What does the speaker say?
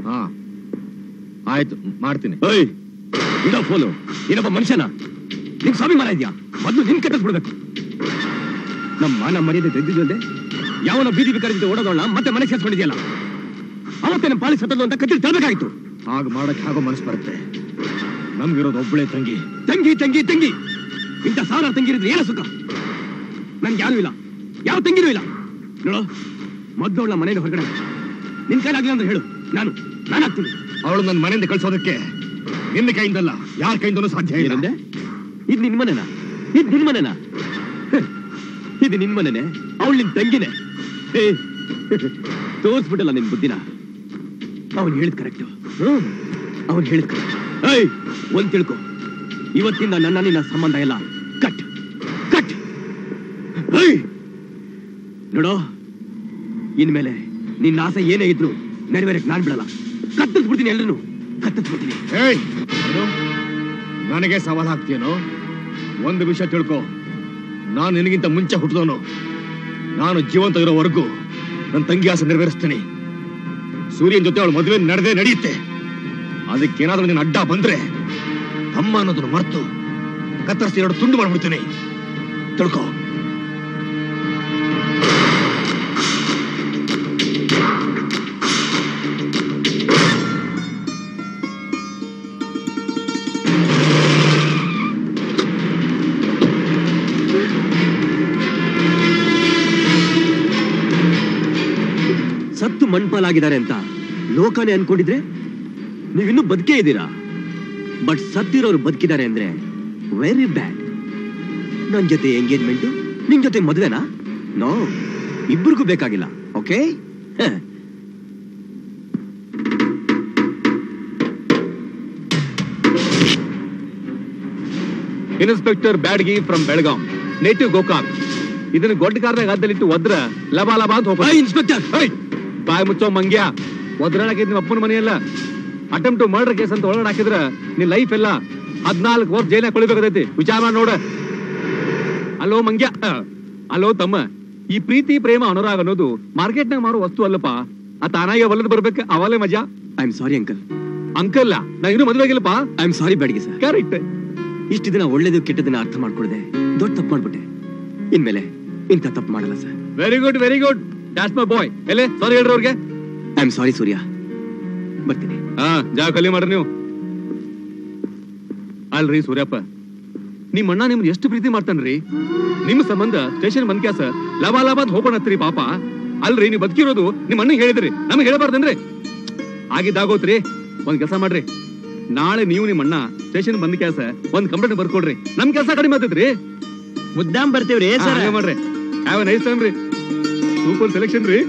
ಹಾ ಆಯ್ತು, ಮಾಡ್ತೀನಿ. ಇಡೋ ಫೋನು. ಏನಪ್ಪ ಮನುಷ್ಯನ? ನಿನ್ ಸ್ವಾಮಿ ಮರ ಇದ್ಯಾ? ಮೊದಲು ನಿನ್ ಕಟ್ಟಿಸ್ಬಿಡ್ಬೇಕು. ನಮ್ಮ ಮಾನ ಮರ್ಯಾದೆ ತೆಗೆದಿದ್ದಲ್ದೆ ಯಾವನ ಬೀದಿ ಬೇಕಾದ್ರೆ ಓಡೋದೋಣ ಮತ್ತೆ ಮನೆ ಸೇರ್ಸ್ಕೊಂಡಿದ್ಯಲ್ಲ, ಅವತ್ತೇ ನಮ್ಮ ಪಾಲಿಸ್ ಹತ್ತದು ಅಂತ ಕತ್ತಿ ತರಬೇಕಾಗಿತ್ತು. ಹಾಗೆ ಮಾಡಕ್ಕೆ ಹಾಗೋ ಮನಸ್ಸು ಬರುತ್ತೆ. ನಮ್ಗಿರೋದು ಒಬ್ಬಳೇ ತಂಗಿ. ತಂಗಿ ತಂಗಿ ತಂಗಿ ಇಂಥ ಸಾವಿರ ತಂಗಿರಿದ್ರೆ ಏನ ಸುಖ? ನನ್ಗೆ ಯಾರು ಇಲ್ಲ, ಯಾವ ತಂಗಿನೂ ಇಲ್ಲ. ನೋಡು, ಮೊದಲು ಮನೆಯಿಂದ ಹೊರಗಡೆ ನಿನ್ ಕೈಲಾಗಿಲ್ಲ ಅಂದ್ರೆ ಹೇಳು, ನಾನಾಗ್ತೀನಿ. ಅವಳು ನನ್ನ ಮನೆಯಿಂದ ಕಳ್ಸೋದಕ್ಕೆ ನಿನ್ನ ಕೈಯಿಂದಲ್ಲ, ಯಾರ ಕೈಯಿಂದನೂ ಸಾಧ್ಯ ಇಲ್ಲ. ಇದು ನಿನ್ ಮನೆನಾ? ಇದು ನಿನ್ ಮನೆನಾ? ಇದು ನಿನ್ ಮನೆನೆ, ಅವಳು ನಿನ್ ತಂಗಿನೇ. ತೋರ್ಸ್ಬಿಟ್ಟಲ್ಲ ನಿನ್ ಬುದ್ಧಿನ. ಅವನು ಹೇಳಿದ್ ಕರೆಕ್ಟ್. ಅವನು ಹೇಳಿದ್ ಕರೆಕ್ಟ್. ಒಂದ್ ತಿಳ್ಕೊ, ಇವತ್ತಿಂದ ನನ್ನ ನಿನ್ನ ಸಂಬಂಧ ಎಲ್ಲ ಕಟ್ ಕಟ್. ನೋಡೋ, ಇನ್ಮೇಲೆ ನಿನ್ನ ಆಸೆ ಏನೇ ಇದ್ರು ನೆರವೇರಕ್ ನಾನ್ ಬಿಡಲ್ಲ. ಕತ್ತಿಸ್ಬಿಡ್ತೀನಿ, ಎಲ್ರು ಕತ್ತಿಸ್ಬಿಡ್ತೀನಿ. ನನಗೆ ಸವಾಲ್ ಹಾಕ್ತೀಯನೋ? ಒಂದು ವಿಷಯ ತಿಳ್ಕೊ, ನಾನು ನಿನಗಿಂತ ಮುಂಚೆ ಹುಟ್ಟಿದವನು. ನಾನು ಜೀವಂತ ಇರೋವರೆಗೂ ನನ್ನ ತಂಗಿ ಆಸೆ ನೆರವೇರಿಸ್ತೀನಿ. ಸೂರ್ಯನ ಜೊತೆ ಅವಳು ಮದುವೆ ನಡೆಯುತ್ತೆ. ಅದಕ್ಕೇನಾದ್ರೂ ನೀನು ಅಡ್ಡ ಬಂದ್ರೆ ಅಮ್ಮ ಅನ್ನೋದನ್ನು ಮರೆತು ಕತ್ತರಿಸಿ 2 ತುಂಡು ಮಾಡ್ಬಿಡ್ತೀನಿ, ತಿಳ್ಕೊ. ಸತ್ತು ಮಣ್ಪಾಲಾಗಿದ್ದಾರೆ ಅಂತ ಲೋಕನೇ ಅನ್ಕೊಂಡಿದ್ರೆ ನೀವಿನ್ನೂ ಬದುಕೇ ಇದ್ದೀರಾ. ಬಟ್ ಸತ್ತಿರೋರು ಬದುಕಿದ್ದಾರೆ ಅಂದ್ರೆ ವೆರಿ ಬ್ಯಾಡ್. ನನ್ ಜೊತೆ ಎಂಗೇಜ್ಮೆಂಟು, ನಿನ್ ಜೊತೆ ಮದುವೆನಾ? ನೋ, ಇಬ್ಬರಿಗೂ ಬೇಕಾಗಿಲ್ಲ. Okay? Inspector Byadgi from Belgaum, native Gokak. ಇದನ್ನ ಗೊಡ್ಡ ಕಾರ್ದಾಗ ಅದ್ದಲ್ಲಿಟ್ಟು ಒದ್ರ ಲಬಾ ಲಬಾ ಅಂತ ಹೋಗ. ಇನ್ಸ್ಪೆಕ್ಟರ್ ಬಾಯ್ ಮುಚ್ಚೋ ಮಂಗ್ಯ. ಒದ್ರಾಡಾಕಿದ್ ನಿಮ್ಮ ಅಪ್ಪನ ಮನೆಯಲ್ಲ. ಅಟೆಂಪ್ಟ್ ಟು ಮರ್ಡರ್ ಕೇಸ್ ಅಂತ ಒಳಗಡೆ ಹಾಕಿದ್ರ ನಿನ್ ಲೈಫ್ ಎಲ್ಲ 14 ವರ್ಷ ಜೈಲಾಗ ಕೊಳಿಬೇಕಾಗೈತಿ. ವಿಚಾರ ಮಾಡಿ ನೋಡ. ಅಲೋ ಮಂಗ್ಯ, ಅಲೋ ತಮ್ಮ, ಈ ಪ್ರೀತಿ ಪ್ರೇಮ ಅನುರಾಗ ಅನ್ನೋದು ಮಾರ್ಕೆಟ್ನಾಗ ಮಾರೋ ವಸ್ತು ಅಲ್ಲಪ್ಪ. ಆ ತಾನಾಗೆ ಹೊಲದ್ ಬರ್ಬೇಕು, ಅವಲೇ ಮಜಾ. I am sorry uncle. Uncle, ನಾ ಇನ್ನೂ ಮದುವೆ ಆಗಿಲ್ಲಪ್ಪ. I am sorry Byadgi sir. Correct. ಇಷ್ಟು ದಿನ ಒಳ್ಳೇದು ಕೆಟ್ಟದನ್ನ ಅರ್ಥ ಮಾಡ್ಕೊಳ್ದೆ ದೊಡ್ಡ ತಪ್ಪು ಮಾಡ್ಬಿಟ್ಟೆ. ಇನ್ಮೇಲೆ ಇಂಥ ತಪ್ಪು ಮಾಡಲ್ಲ sir. Very good, very good. That's my boy. ಎಲ್ಲೇ ಸಾರಿ ಹೇಳ್ರಿ ಅವ್ರಿಗೆ. ಐ ಆಮ್ ಸಾರಿ ಸೂರ್ಯ, ಬರ್ತೀನಿ. ಜಾಗ ಖಾಲಿ ಮಾಡ್ರಿ ನೀವು. ಅಲ್ರಿ ಸೂರ್ಯಪ್ಪ, ನಿಮ್ ಅಣ್ಣ ನಿಮ್ಗೆ ಎಷ್ಟು ಪ್ರೀತಿ ಮಾಡ್ತಾನ್ರಿ. ನಿಮ್ ಸಂಬಂಧ ಸ್ಟೇಷನ್ ಬಂದ್ಕ್ಯಾಸ ಲಬಾ ಲಬಾದ್ ಹೋಗೋಣತ್ರಿ ಪಾಪ. ಅಲ್ರಿ, ನೀವು ಬದುಕಿರೋದು ನಿಮ್ ಅಣ್ಣಗೆ ಹೇಳಿದ್ರಿ, ನಮಗೆ ಹೇಳಬಾರ್ದನ್ರಿ. ಆಗಿದ್ದಾಗೋತ್ರಿ. ಒಂದ್ ಕೆಲಸ ಮಾಡ್ರಿ, ನಾಳೆ ನೀವು ನಿಮ್ ಅಣ್ಣ ಸ್ಟೇಷನ್ ಬಂದ್ ಕ್ಯಾಸ ಒಂದ್ ಕಂಪ್ಲೇಂಟ್ ಬರ್ಕೊಡ್ರಿ. ನಮ್ ಕೆಲಸ ಕಡಿಮೆ ಆಗ್ತೈತ್ರಿ. ಮುದ್ದಾಮ್ ಬರ್ತೀವ್ರಿ ಸರ್. ಮಾಡ್ರಿ. ಹ್ಯಾವ್ ಎ ನೈಸ್ ಟೈಮ್ ರೀ. ಸೂಪರ್ ಸೆಲೆಕ್ಷನ್ ರೀ.